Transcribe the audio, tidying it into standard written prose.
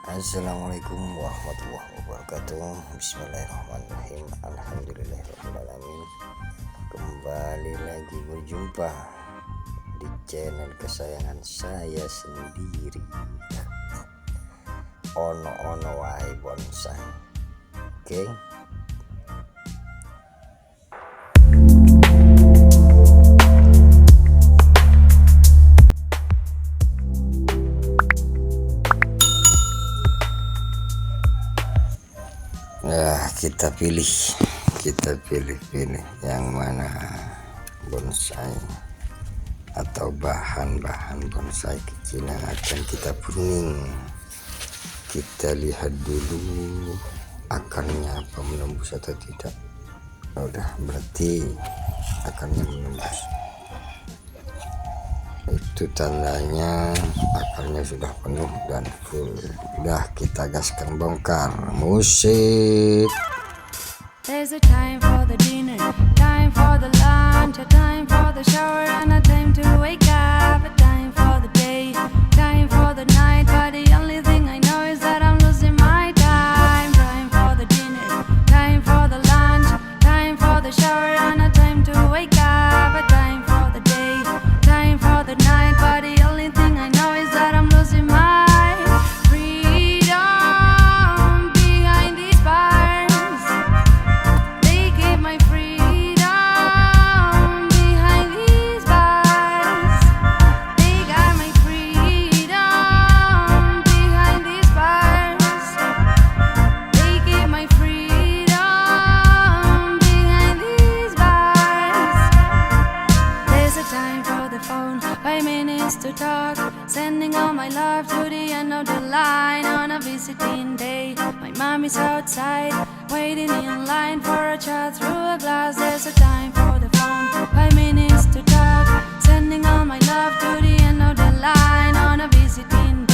Assalamualaikum warahmatullahi wabarakatuh. Bismillahirrahmanirrahim. Alhamdulillahirrahmanirrahim. Kembali lagi berjumpa di channel kesayangan saya sendiri, Ono wae bonsai. Oke, ya kita pilih yang mana bonsai atau bahan bonsai kecil yang akan kita pruning. Kita lihat dulu akarnya apa menembus atau tidak. Udah, berarti akarnya menembus, itu tandanya akarnya sudah penuh dan full. Udah, kita gaskan bongkar. Musik. There's a time for the dinner, time for the lunch, a time for the shower, and a time to wake up, a time for the day, time for the night. But the only thing I know is that I'm losing my time. Time for the dinner, time for the lunch, time for the shower, and a time to wake up, a time for the day, time for the night. But the only thing I know is that I'm losing my freedom behind these bars. They keep my freedom behind these bars. They got my freedom behind these bars. They keep my freedom behind these bars. There's a time for the phone, 5 minutes to talk, sending all my love to the end of the line on a visiting day. My mom is outside, waiting in line for a chat through a glass. There's a time for the phone, 5 minutes to talk, sending all my love to the end of the line on a visiting day.